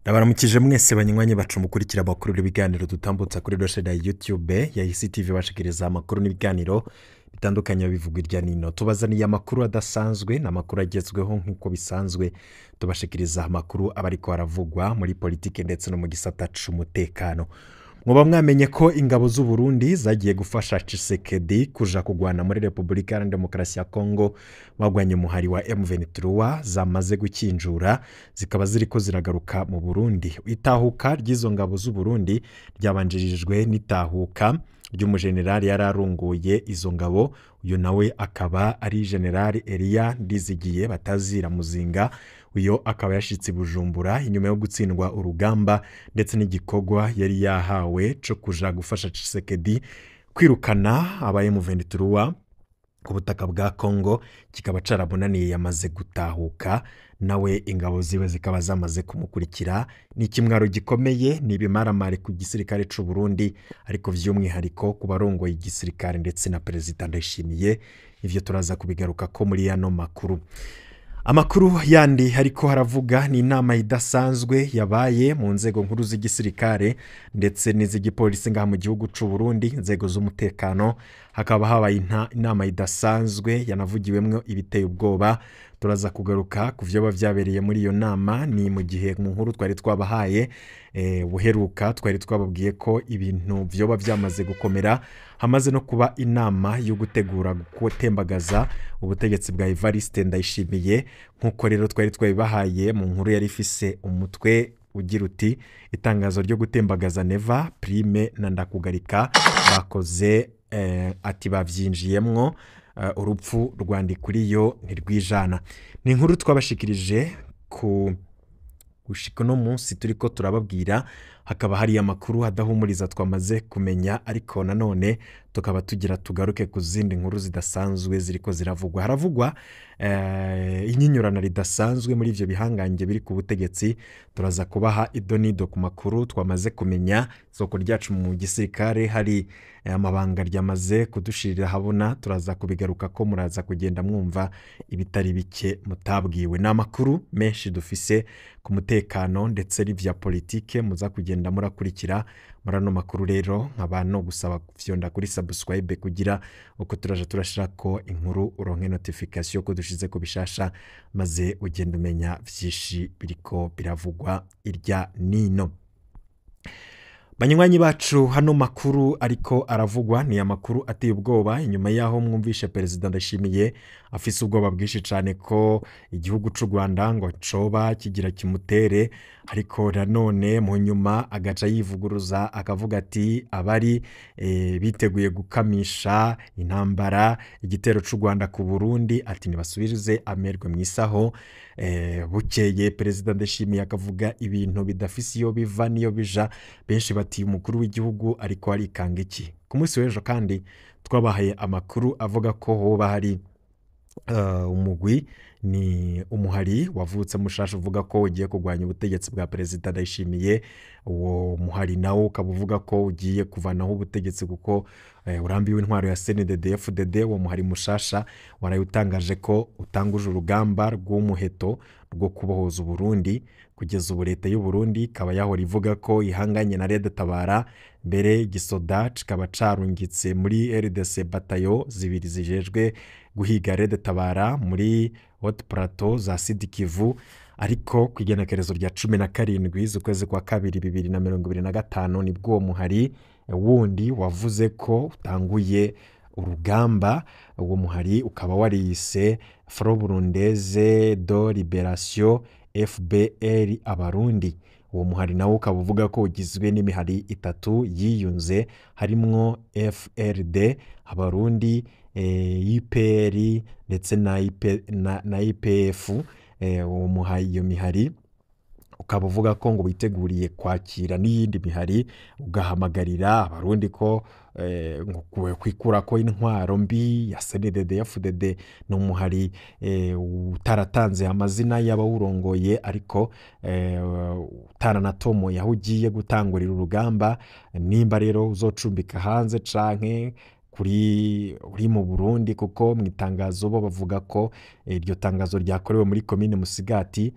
Ndabaramukije mwese banywanyi bacu mukurikira amakuru n'ibiganiro dutambutsa kuri rosheda ya YouTube ya ICTV bashikiriza amakuru n'ibiganiro bitandukanye bivugwa irya nino. Tubazaniye amakuru adasanzwe n'amakuru agezweho nk'uko bisanzwe tubashikiriza amakuru abariko aravugwa muri politike ndetse no mu gisata c'umutekano. Mwoba mwamenye ko ingabo z'u Burundi zagiye gufasha Tshisekedi kuja kugwana muri Republika ya Demokarasi ya Kongo bagwanye umuhari wa M23 zamaze gukinjura zikaba ziriko ziragaruka mu Burundi. Itahuka ry'izo ngabo z'u Burundi ryabanjirijwe n'itahuka ry'umujenerali yararunguye izo ngabo, uyo nawe akaba ari General Elia Ndizigiye batazira Muzinga. Uyo akaba yashitse Bujumbura inyuma yo gutsindwa urugamba ndetse n'igikogwa yari yahawe co kuja gufasha Tshisekedi kwirukana aba M23 ku butaka bwa Kongo, kikaba carabunaniye yamaze gutahuka nawe ingabo ziwe zikaba zamaze kumukurikira. Ni kimwaro gikomeye, ni bimaramare ku gisirikare c'u Burundi, ariko vy'umwihariko ku barongoye igisirikare ndetse na Perezida Ndayishimiye. Ivyo turaza kubigaruka ko muri yano makuru. Amakuru yandi hariko haravuga ni inama idasanzwe yabaye mu nzego nkuru z'igisirikare ndetse n'iz'igipolisi ngaha mu gihugu c'u Burundi, inzego z'umutekano. Hakaba habaye inama idasanzwe yanavugiwemwo ibiteye ubwoba. Turaza kugaruka ku vyo bavyabereye muri iyo nama. Ni mu gihe mu nkuru twari twabahaye buheruka twari twababwiye ko ibintu vyoba vyamaze gukomera, hamaze no kuba inama yo gutegura gutembagaza ubutegetsi bwa Evariste Ndayishimiye. Nkuko rero twari twabibahaye mu nkuru yari ifise umutwe ugira uti itangazo ryo gutembagaza Neva Prime na Ndakugarika bakoze ati bavyinjiyemwo urupfu rwandikuriyo ntirwijana. Ni inkuru twabashikirije ku gushika no munsi turiko turababwira. Hakaba hari amakuru adahumuriza twamaze kumenya, ariko nanone tukaba tugira tugaruke ku zindi nkuru zidasanzwe ziriko ziravugwa. Haravugwa inyinyurana ridasanzwe muri ivyo bihangange biri ku butegetsi. Turaza kubaha idonido ku makuru twamaze kumenya. Soko ryacu mu gisirikare hari amabanga ryamaze kudushirira habona. Turaza kubigaruka ko muraza kugenda mwumva ibitari bike mutabwiwe. Ni amakuru menshi dufise ku mutekano ndetse n'ivya politike muza kugenda murakurikira murano makuru. Rero nkaba no gusaba kufyonda kuri subscribe kugira uko turaje turashirako inkuru uronke notification ko dushize ko bishasha, maze ugenda umenya vyishi biriko biravugwa irya nino. Banywanyi bacu, hano makuru ariko aravugwa ni amakuru ateye ubwoba. Inyuma yaho mwumvishe Perezida Ndayishimiye afise ubwoba bwinshi cane ko igihugu c'u Rwanda ngo coba kigira kimutere, ariko nanone mu nyuma agaca yivuguruza akavuga ati abari biteguye gukamisha intambara igitero c'u Rwanda ku Burundi ati nibasubirize amerwe mwisaho. Bukeye Perezida Ndayishimiye akavuga ibintu bidafise iyo biva niyo bija. Benshi bati umukuru w'igihugu ariko arikanga iki. Ku munsi w'ejo kandi twabahaye amakuru avuga ko hoba hari umugwi, ni umuhari wavutse mushasha uvuga ko ugiye kugwanya ubutegetsi bwa Perezida Ndayishimiye. Uwo muhari nawo ukaba uvuga ko ugiye kuvanaho ubutegetsi kuko urambiwe intwaro ya CNDD-FDD. Uwo muhari mushasha warayutangaje ko utanguje urugamba rw'umuheto rwo kubohoza Burundi. Kugeza ubu leta y'u Burundi ikaba yahora ivuga ko ihanganye na Red Tabara, mbere gisoda kikaba carungitse muri RDC batayo zibiri zijejwe guhiga Red Tabara muri Haute Plateau za Sud Kivu. Ariko kwigenekerezo rya 17 z'ukwezi kwa kabiri 2025 nibwo uwo muhari wundi wavuze ko utanguye urugamba. Uwo muhari ukaba wariyise Front Burundaise de Liberation FBR Abarundi. Uwo muhari nawo ukaba uvuga ko ugizwe n'imihari itatu yiyunze, harimwo FRD Abarundi, IPR ndetse na IPF. Uwo muhari, iyo mihari ukaba uvuga ko ngo witeguriye kwakira n'iyindi mihari, ugahamagarira abarundi ko ngo kwikura ko intwaro mbi ya CNDD-FDD. no muhari utaratanze amazina y'abawurongoye, ariko utaranatomo yahugiye gutangurira urugamba. Nimba rero uzocumbika hanze canke uri mu Burundi, kuko mu itangazo bo bavuga ko iryo tangazo ryakorewe muri komine Musigati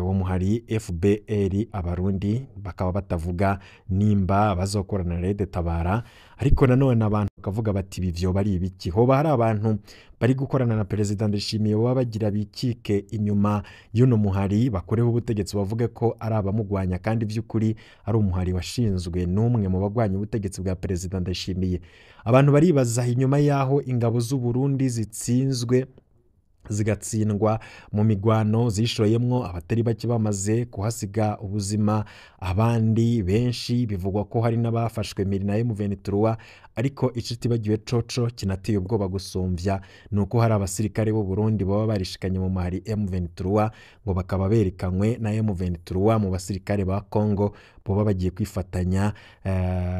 wo muhari FBR abarundi bakaba batavuga nimba bazokorana na Red Tabara, ariko nanone abantu bakavuga bati ibi vyoba ari ibiki, hoba hari abantu bari gukorana na Perezida Ndayishimiye baba bagira bikike inyuma y'uno muhari bakoreho ubutegetsi bavuge ko ari abamugwanya kandi vy'ukuri ari umuhari washinzwe n'umwe mu bagwanya ubutegetsi bwa Perezida Ndayishimiye. Abantu baribaza inyuma yaho ingabo z'u Burundi zitsinzwe zigatsindwa mu migwano zishoyemwo abatari bake bamaze kuhasiga ubuzima, abandi benshi bivugwa ko hari n'abafashwe mpiri na M23, ariko ico tibagiwe coco kinateye ubwoba gusumvya nuko hari abasirikare b'u Burundi baba barishikanye mu mahari M23 ngo bakaba berekanywe na M23 mu basirikare ba Congo boba bagiye kwifatanya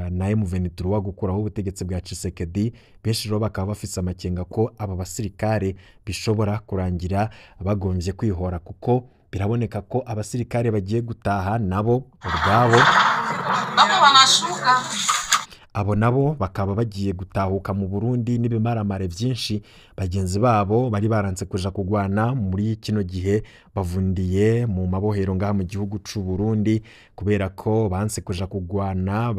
na M23 gukuraho ubutegetsi bwa Tshisekedi. Benshi rero bakaba bafise amakenga ko aba basirikare bishobora kurangira bagomvye kwihora, kuko biraboneka ko abasirikare bagiye gutaha nabo ubwabo abo nabo bakaba bagiye gutahuka mu Burundi n'ibimaramare vyinshi. Bagenzi babo bari baranze kuja kugwana muri kino gihe bavundiye mu mabohero ngaha mu gihugu c'u Burundi kubera ko banse kuja kugwana,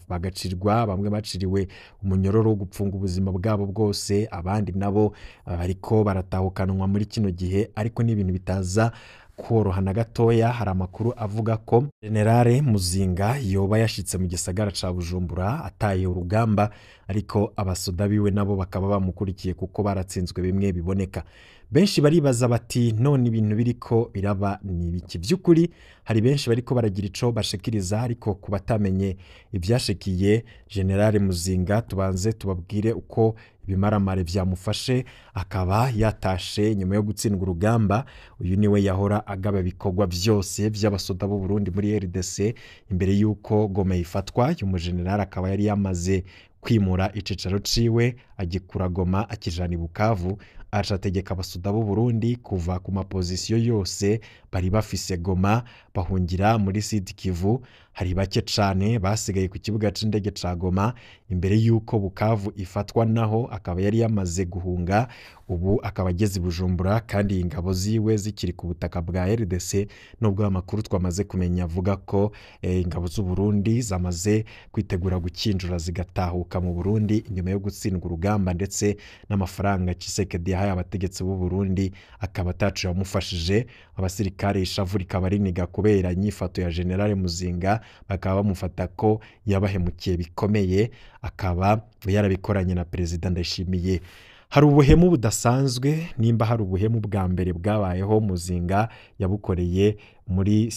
bagacirwa, bamwe baciriwe umunyororo wo gupfunga ubuzima bwabo bwose, abandi nabo bariko baratahukanwa muri kino gihe, ariko n'ibintu bitaza koroha na gatoya. Hari amakuru avuga ko Generale Muzinga yoba yashitse mu gisagara ca Bujumbura ataye urugamba, ariko abasoda biwe nabo bakaba bamukurikiye kuko baratsinzwe bimwe biboneka. Benshi baribaza bati none ibintu biriko biraba ni biki? Vy'ukuri hari benshi bariko baragira ico bashikiriza, ariko kubatamenye ivyashikiye Generale Muzinga tubanze tubabwire uko ibimaramare vyamufashe akaba yatashe nyuma yo gutsindwa urugamba. Uyu niwe yahora agaba bikorwa vyose vy'abasoda b'u Burundi muri RDC imbere yuko Goma ifatwa. Uyu mujenerali akaba yari yamaze kwimura icicaro ciwe agikura Goma akijana i Bukavu, acategeka abasoda b'u Burundi kuva ku mapozisiyo yose bari bafise Goma bahungira muri Sud Kivu. Hari bake cane basigaye ku kibuga c'indege ca Goma imbere yuko Bukavu ifatwa, naho akaba yari yamaze guhunga. Ubu akaba ageze i Bujumbura kandi ingabo ziwe zikiri ku butaka bwa RDC, nubwo amakuru twamaze kumenya avuga ko ingabo z'u Burundi zamaze kwitegura gukinjura zigatahuka mu Burundi inyuma yo gutsindwa urugamba, ndetse n'amafaranga Tshisekedi yahaye abategetsi b'u Burundi akaba atacu yamufashije. Abasirikare ishavu rikaba riniga kubera inyifato ya Generale Muzinga, bakaba bamufata ko yabahemukiye bikomeye, akaba yarabikoranye na Perezida Ndayishimiye. Hari ubuhemu budasanzwe, nimba hari ubuhemu bwa mbere bwabayeho Muzinga yabukoreye muri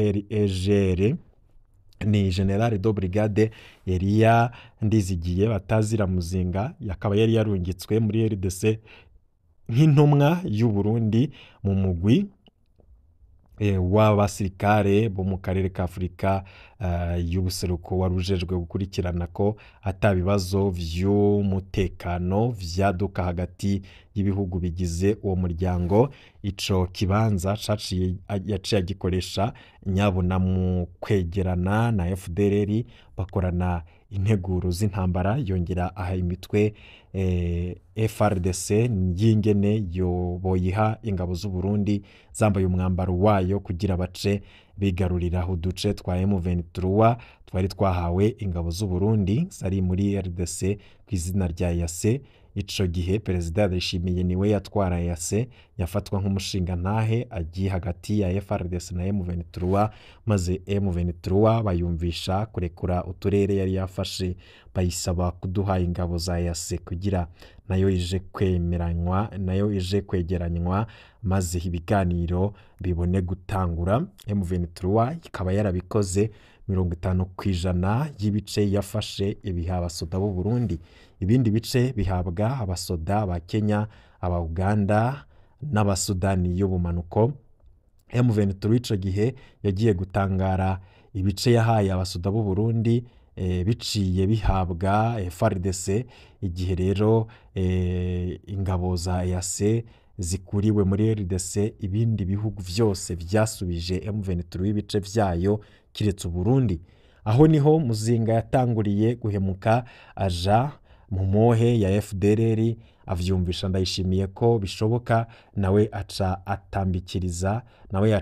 CIRGL, ni General de Brigade Elia Ndizigiye batazira Muzinga, yakaba yari yarungitswe muri RDC nk'intumwa y'u Burundi mu mugwi w'abasirikare bo mu karere ka Afurika y'ubuseruko warujejwe gukurikirana ko atabibazo vy'umutekano vyaduka hagati y'ibihugu bigize uwo muryango. Ico kibanza yaciye agikoresha nyabuna mu kwegerana na FDLR bakorana integuro z'intambara, yongera aha imitwe FRDC yingene yoboyiha ingabo z'u Burundi zambaye umwambaro wayo kugira bace bigarurira uduce twa M23 twari twahawe ingabo z'u Burundi zari muri RDC ku izina rya EAC. Ico gihe Perezida Ndayishimiye niwe yatwara EAC, yafatwa nk'umushinga ntahe agiye hagati ya FRDC na M23, maze M23 bayumvisha kurekura uturere yari yafashe, bayisaba kuduha ingabo za EAC kugira nayo ije kwegeranywa maze ibiganiro bibone gutangura. M23 ikaba yarabikoze 50% y'ibice yafashe ibiha abasoda b'u Burundi, ibindi bice bihabwa abasoda ba Kenya, aba Uganda n'abasudani y'ubumanuko. M23 ico gihe yagiye gutangara ibice yahaye abasoda b'u Burundi biciye bihabwa FARDC. Igihe rero ingabo za EAC zikuriwe muri RDC, ibindi bihugu vyose vyasubije M23 ibice vyayo kiretse Burundi. Aho niho Muzinga yatanguriye guhemuka aja mu mohe ya FDLR, avyumvisha Ndayishimiye ko bishoboka, nawe yaca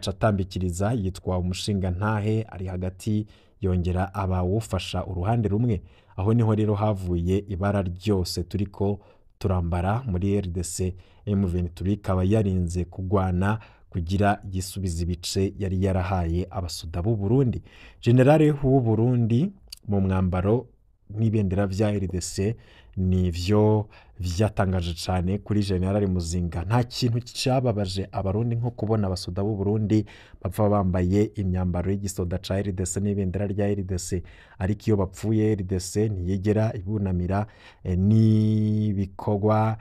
atambikiriza yitwa umushingantahe ari hagati, yongera abawufasha uruhande rumwe. Aho niho rero havuye ibara ryose turiko turambara muri RDC. M23 ikaba yarinze kugwana kugira yisubiza ibice yari yarahaye abasoda b'u Burundi. Generale w'u Burundi mu mwambaro n'ibendera vya RDC nivyo vyatangaje cane kuri Generale Muzinga. Nta kintu cababaje abarundi nko kubona abasoda b'u Burundi bapfa bambaye imyambaro y'igisoda ca RDC n'ibendera rya RDC, ariko iyo bapfuye RDC ntiyigera ibunamira n'ibikorwa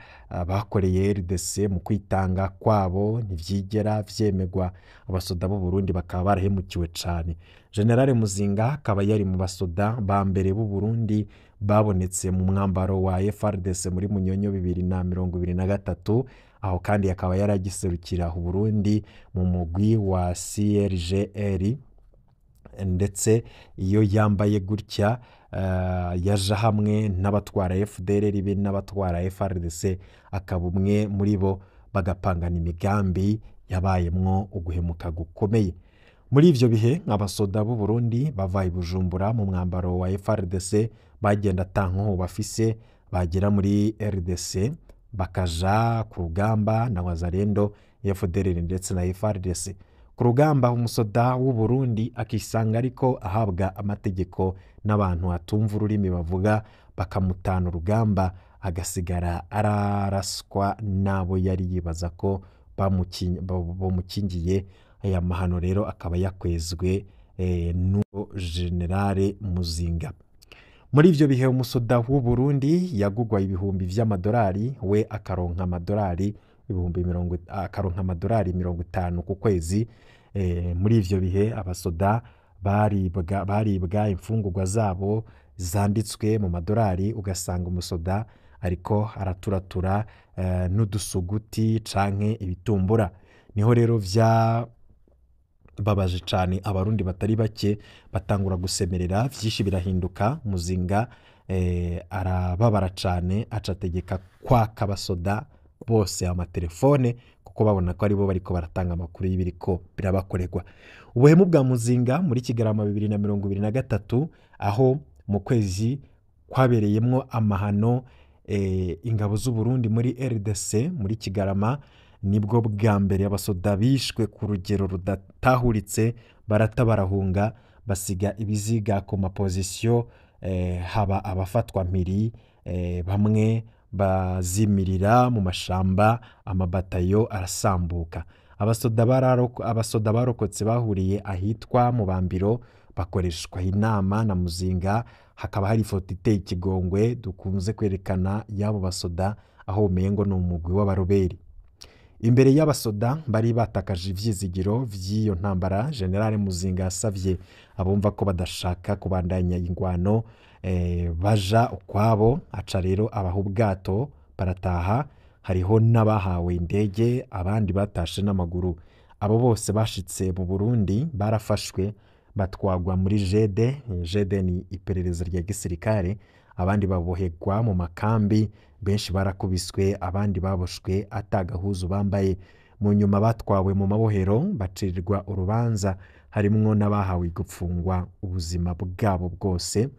bakoreye RDC mu kwitanga kwabo, ntivyigera vyemegwa. Abasoda b'u Burundi bakaba barahemukiwe cane. Generale Muzinga akaba yari mu basoda ba mbere b'u Burundi babonetse mu mwambaro wa FARDC muri Munyonyo 2023. Aho kandi akaba yaragiserukira u Burundi mu mugwi wa CRGL, ndetse iyo yambaye gutya yaja hamwe n'abatwara FDLR be n'abatwara FARDC, akaba umwe muri bo bagapangana imigambi yabayemwo uguhemuka gukomeye. Muri ivyo bihe abasoda b'u Burundi bava i Bujumbura mu mwambaro wa FARDC bagenda atankoho bafise, bagera muri RDC bakaja ku rugamba na Wazalendo, FDLR ndetse na FARDC. Ku rugamba umusoda w'u Burundi akisanga ariko ahabwa amategeko n'abantu atumva ururimi bavuga, bakamutana urugamba, agasigara araraswa n'abo yari yibaza ko bamukingiye. Aya mahano rero akaba yakwezwe n'uwo Generale Muzinga. Muri ivyo bihe umusoda w'u Burundi yagugwa ibihumbi vy'amadolari, we akaronka amadolari 50 ku kwezi. Muri ivyo bihe abasoda baribwa imfungurwa zabo zanditswe mu madolari, ugasanga umusoda ariko araturatura n'udusuguti canke ibitumbura. Niho rero babaje cane abarundi batari bake, batangura gusemerera, vyinshi birahinduka. Muzinga arababara cane, acategeka kwaka abasoda bose amatelefone, kuko babona ko aribo bariko baratanga amakuru y'ibiriko birabakorerwa. Ubuhemu bwa Muzinga muri Kigarama 2023, aho mu kwezi kwabereyemwo amahano ingabo z'u Burundi muri RDC muri Kigarama, nibwo bwa mbere abasoda bishwe ku rugero rudatahuritse, barata barahunga, basiga ibiziga ku mapozisiyo, haba abafatwa mpiri, bamwe bazimirira mu mashamba, amabatayo arasambuka. Abasoda barokotse bahuriye ahitwa mu Bambiro, bakoreshwa inama na Muzinga. Hakaba hari ifoto iteye ikigongwe dukunze kwerekana y'abo basoda, aho umengo ni umugwi w'abaroberi. Imbere y'abasoda bari batakaje ivyizigiro vy'iyo ntambara, Generale Muzinga yasavye abumva ko badashaka kubandanya ingwano baja ukwabo, aca rero abaha ubwato barataha. Hariho n'abahawe indege, abandi batashe n'amaguru. Abo bose bashitse mu Burundi barafashwe batwagwa muri Jede ni iperereza rya gisirikare. Abandi babohegwa mu makambi, benshi barakubiswe, abandi baboshwe atagahuzu bambaye. Mu nyuma batwawe mu mabohero bacirirwa urubanza, harimwo n'abahawe gupfungwa ubuzima bwabo bwose.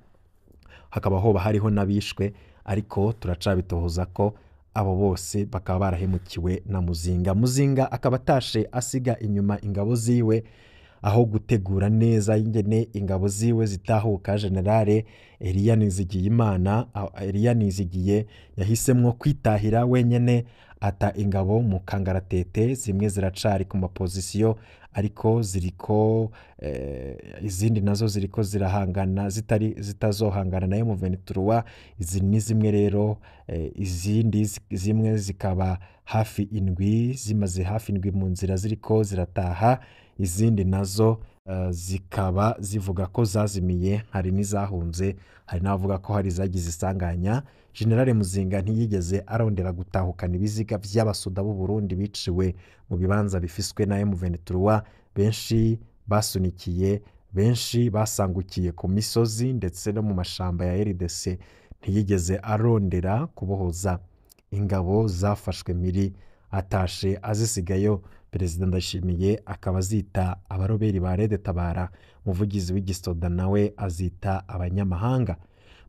Hakaba hoba hariho n'abishwe, ariko turacabitohoza ko abo bose bakaba barahemukiwe na Muzinga. Muzinga akaba atashe asiga inyuma ingabo ziwe, aho gutegura neza ingene ingabo ziwe zitahuka. Generale Elia Nizigiye yahisemwo kwitahira wenyene, ata ingabo mu kangaratete. Zimwe ziracari ku mapozisiyo, ariko ziriko izindi nazo ziriko zirahangana, zitazohangana na M23. Izi ni zimwe rero, izindi zimwe zikaba hafi indwi, zimaze hafi indwi mu nzira ziriko zirataha. Izindi nazo zikaba zivuga ko zazimiye, hari n'izahunze, hari n'abavuga ko hari zagize isanganya. Generale Muzinga ntiyigeze arondera gutahukana ibiziga vy'abasoda b'u Burundi biciwe mu bibanza bifiswe na M23. Benshi basunikiye, benshi basangukiye ku misozi ndetse no mu mashamba ya RDC. Ntiyigeze arondera kubohoza ingabo zafashwe miri atashe azisigayo. Perezida Ndayishimiye akaba azita abaroberi ba Red Tabara, umuvugizi w'igisoda nawe azita abanyamahanga.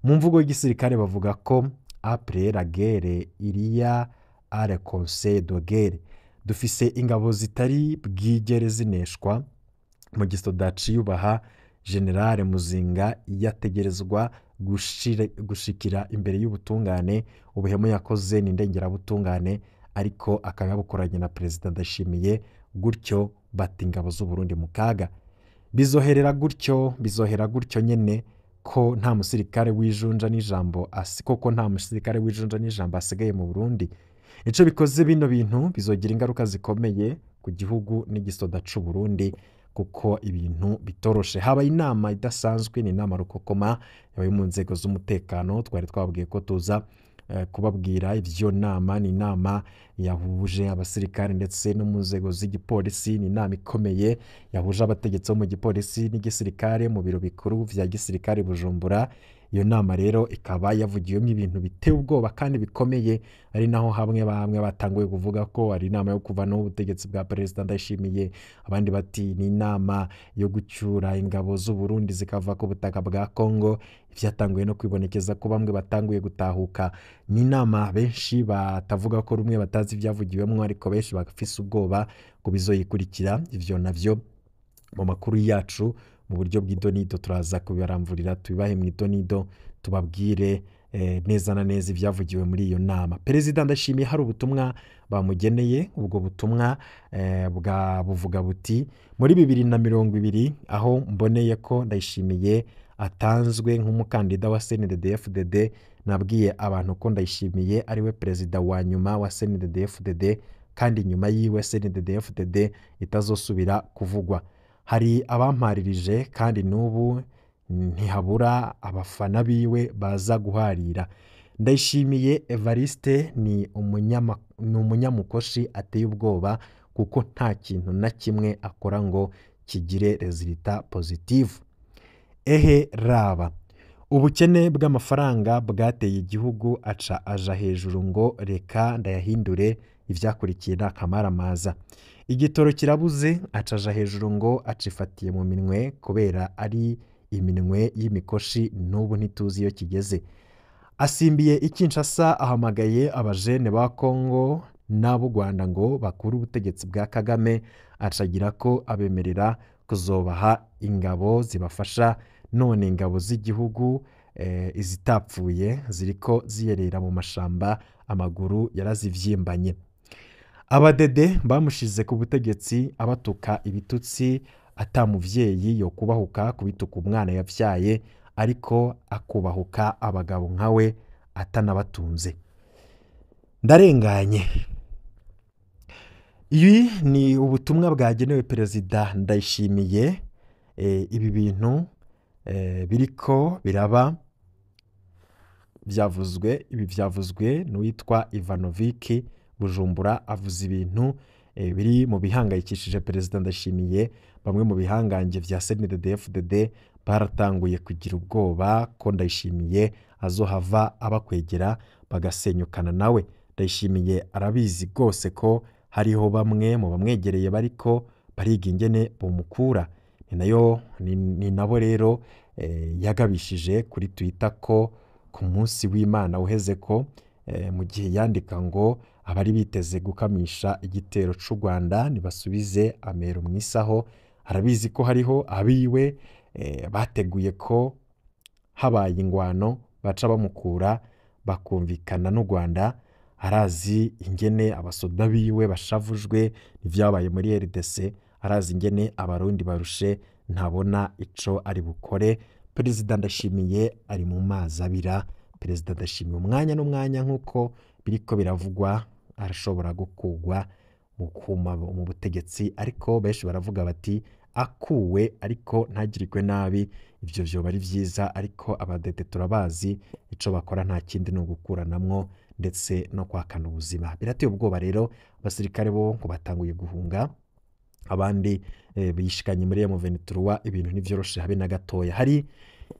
Mu mvugo y'igisirikare bavuga ko après la guerre il y a le conseil de guerre. Dufise ingabo zitari bwigere zineshwa. Mu gisoda ciyubaha General Muzinga yategerezwa gushikira imbere y'ubutungane ubuhemu yakoze n'indengerabutungane, ariko akaba yabukoranye na Perezida Ndayishimiye, gutyo bata ingabo z'u Burundi mu kaga. Bizohera gutyo nyene ko nta musirikare w'ijunja n'ijambo asigaye mu Burundi. Ico bikoze bino bintu bizogira ingaruka zikomeye ku gihugu n'igisoda c'u Burundi, kuko ibintu bitoroshe. Habaye inama idasanzwe, ni inama rukokoma yabaye mu nzego z'umutekano. Twari twabwiye ko tuza kubabwira ivyo nama. Ni inama yahuje abasirikare ndetse no mu nzego z'igipolisi. Ni inama ikomeye yahuje abategetsi bo mu gipolisi n'igisirikare mu biro bikuru vya gisirikare Bujumbura. Iyo nama rero ikaba yavugiwemo ibintu biteye ubwoba kandi bikomeye, ari naho bamwe batanguye kuvuga ko ari inama yo kuvanaho ubutegetsi bwa Perezida Ndayishimiye. Abandi bati ni inama yo gucyura ingabo z'u Burundi zikava ku butaka bwa Kongo. Ivyatanguye no kwibonekeza ko bamwe batanguye gutahuka. Ni inama benshi batavuga ko rumwe batazi ivyavugiwemo, ariko benshi bafise ubwoba ko bizoyikurikira. Ivyo navyo mu makuru yacu mu buryo bw'idonido turaza kubibaramvurira, tubibahe mu idonido, tubabwire neza na neza ivyavugiwe muri iyo nama. Perezida Ndayishimiye hari ubutumwa bamugeneye. Ubwo butumwa buvuga buti muri 2020 aho mboneye ko Ndayishimiye atanzwe nk'umukandida wa CNDD-FDD, nabwiye abantu ko Ndayishimiye ariwe perezida wa nyuma wa CNDD-FDD, kandi nyuma yiwe CNDD-FDD itazosubira kuvugwa. Hari abamparije kandi n'ubu ntihabura abafana biwe baza guharira. Ndayishimiye Evariste ni umunyamukoshi ateye ubwoba, kuko nta kintu na kimwe akora ngo kigire resultat positive. Ehe raba ubukene bw'amafaranga bwateye igihugu aja hejuru ngo reka ndayahindure, ivyakurikiye n'akamaramaza. Igitoro kirabuze acaja hejuru ngo acifatiye mu minwe, kubera ari iminwe y'imikoshi n'ubu ntituzi iyo kigeze. Asimbiye Kinshasa ahamagaye abajene ba Kongo n'abo Rwanda ngo bakuru ubutegetsi bwa Kagame, acagira ko abemerera kuzobaha ingabo zibafasha. None ingabo z'igihugu izitapfuye ziriko ziyerera mu mashamba, amaguru yarazivyimbanye. Abadede bamushize ku butegetsi abatuka ibitutsi, atamuvyeyi yo kubahuka kubituka umwana yavyaye, ariko akubahuka abagabo nkawe atanabatunze. Ndarenganye. Ibi ni ubutumwa bwagenewe Perezida Ndayishimiye. Ibi bintu biriko biraba vyavuzwe n'uwitwa Ivanovic Bujumbura. Avuze ibintu biri mu bihangayikishije Perezida Ndayishimiye. Bamwe mu bihangange vya CNDD-FDD baratanguye kugira ubwoba ko Ndayishimiye azohava abakwegera bagasenyukana nawe. Ndayishimiye arabizi rwose ko hariho bamwe mu bamwegereye bariko bariga ingene bomukura. Ni nabo rero yagabishije kuri Twitter ko ku munsi w'Imana uheze ko mu gihe yandika ngo abari biteze gukamisha igitero c'u Rwanda nibasubize amero mwisaho. Arabizi ko hariho abiwe bateguye ko habaye ingwano baca bamukura bakumvikana n'u Rwanda. Arazi ingene abasoda biwe bashavujwe n'ivyabaye muri RDC. Arazi ingene abarundi barushe, ntabona ico ari bukore. Perezida Ndayishimiye ari mu mazi abira. Perezida Ndayishimiye umwanya n'umwanya nk'uko biriko biravugwa arashobora gukugwa mu butegetsi, ariko benshi baravuga bati akuwe ariko ntagirikwe nabi. Ivyo vyoba ari vyiza, ariko abadede turabazi ico bakora nta kindi no gukuranamwo ndetse no kwakana ubuzima. Birateye ubwoba rero. Abasirikare bo ngo batanguye guhunga, abandi bishikanye muri M23. Ibintu ntivyoroshe habe na gatoya. Hari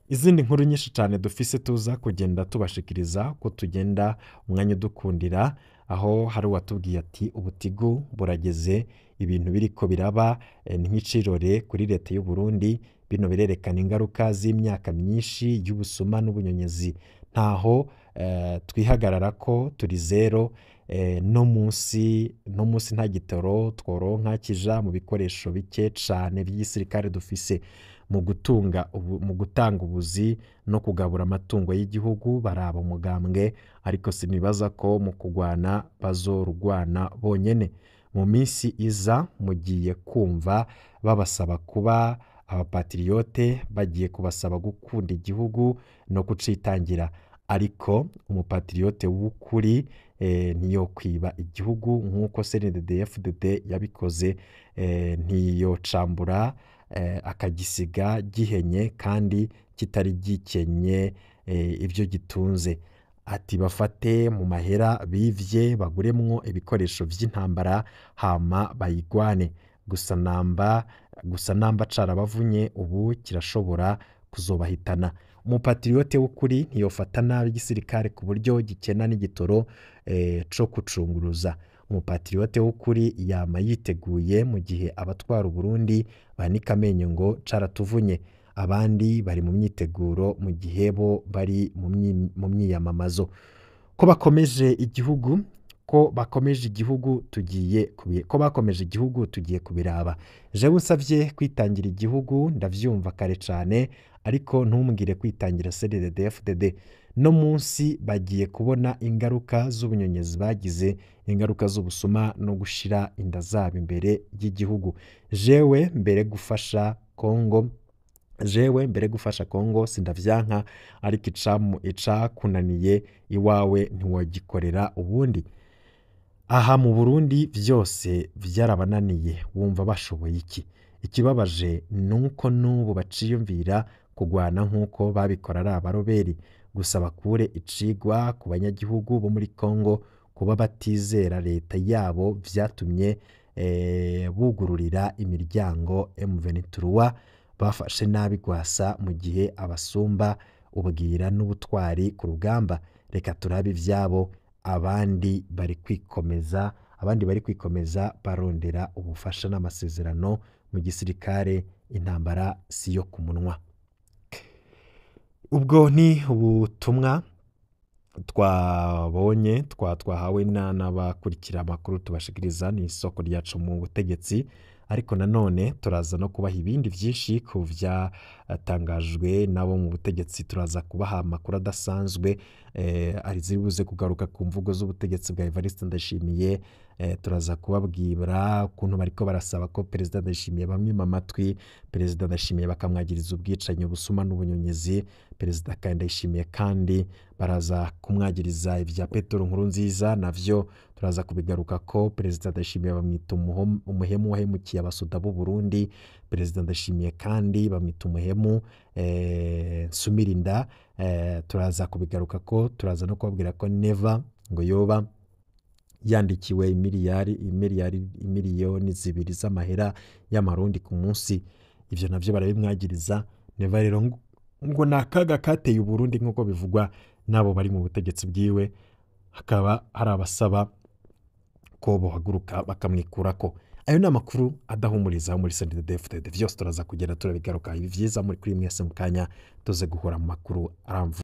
izindi nkuru nyinshi cyane dufise tuza kugenda tubashikiriza ko tugenda umwanya udukundira, aho hari uwatubwiye ati ubutigu burageze, ibintu biriko biraba ni nk'icirore kuri leta y'u Burundi, bino birerekana ingaruka z'imyaka myinshi y'ubusuma n'ubunyonyezi, ntaho twihagarara ko turi zero, no munsi nta gitoro tworonka kija mu bikoresho bike cane by'igisirikare dufise mu gutanga ubuzi no kugabura amatungo y'igihugu, baraba umugambwe, ariko sinibaza ko mu kugwana bazorugwana bonyene. Mu minsi iza mugiye kumva babasaba kuba abapatriyote, bagiye kubasaba gukunda igihugu no kucitangira, ariko umupatriyote w'ukuri ntiyokwiba igihugu nk'uko CNDD-FDD yabikoze, ntiyocambura akagisiga gihenye kandi kitari gikenye ibyo gitunze. Ati bafate mu mahera bivye baguremwo ibikoresho vy'intambara hama bayigwane, gusa namba carabavunye ubu kirashobora kuzobahitana. Umupatriyote w'ukuri ntiyofata nabi igisirikare ku buryo gikena n'igitoro co kucunguruza. Umupatriyote w'ukuri yama yiteguye mu gihe abatwara Uburundi banika amenyo ngo caratuvunye, abandi bari mu myiteguro mu gihe bo bari mu myiyamamazo. Ko bakomeje igihugu tugiye kubiraba. Jewe unsavye kwitangira igihugu ndavyumva kare cane, ariko ntumbwire kwitangira CNDD-FDD. No munsi bagiye kubona ingaruka z'ubunyonyezi bagize, ingaruka z'ubusuma no gushira inda zabo imbere y'igihugu. Jewe mbere gufasha Kongo sindavyanka, ariko icakunaniye iwawe ntiwogikorera ubundi. Aha mu Burundi vyose vyarabananiye, wumva bashoboye iki? Ikibabaje nuko n'ubu baciyumvira kugwana nk'uko babikora ari abaroberi, gusa bakure icigwa ku banyagihugu bo muri Kongo. Kuba batizera leta yabo vyatumye bugururira imiryango M23, bafashe nabi Gwasa mu gihe abasumba ubwira n'ubutwari ku rugamba. Reka turabe ivyabo, abandi bari kwikomeza barondera ubufasha n'amasezerano mu gisirikare. Intambara siyo ku munwa. Ubwo ni ubutumwa twabonye twahawe n'abakurikira amakuru tubashikiriza, ni isoko ryacu mu butegetsi, ariko nanone turaza no kubaha ibindi vyinshi ku vyatangajwe nabo mu butegetsi. Turaza kubaha amakuru adasanzwe ari ziribuze kugaruka ku mvugo z'ubutegetsi bwa Evariste Ndayishimiye. Turaza kubabwira ukuntu bariko barasaba ko Perezida Ndayishimiye bamwima amatwi, Perezida Ndayishimiye bakamwagiriza ubwicanyi, ubusuma n'ubunyonyezi. Perezida Ndayishimiye kandi baraza kumwagiriza ivya Petero Nkurunziza, navyo turaza kubigaruka ko Perezida Ndayishimiye bamwita umuhemu wahemukiye abasoda b'u Burundi. Perezida Ndayishimiye kandi bamwita umuhemu Nsumirinda. Turaza kubigaruka ko, turaza no kubabwira ko Neva ngo yoba yandikiwe imiliyoni 2 z'amahera y'amarundi ku munsi. Ivyo navyo barabimwagiriza. Neva rero ngo nakaga kateye u Burundi nk'uko bivugwa nabo bari mu butegetsi bwiwe, hakaba hari abasaba ko bohaguruka bakamwikurako. Ayo ni amakuru adahumuriza muri CNDD-FDD. Vyose turaza kugenda turabigaruka. Ibi vyiza muri kuri mwese mu kanya tuze guhora mu makuru aramvu.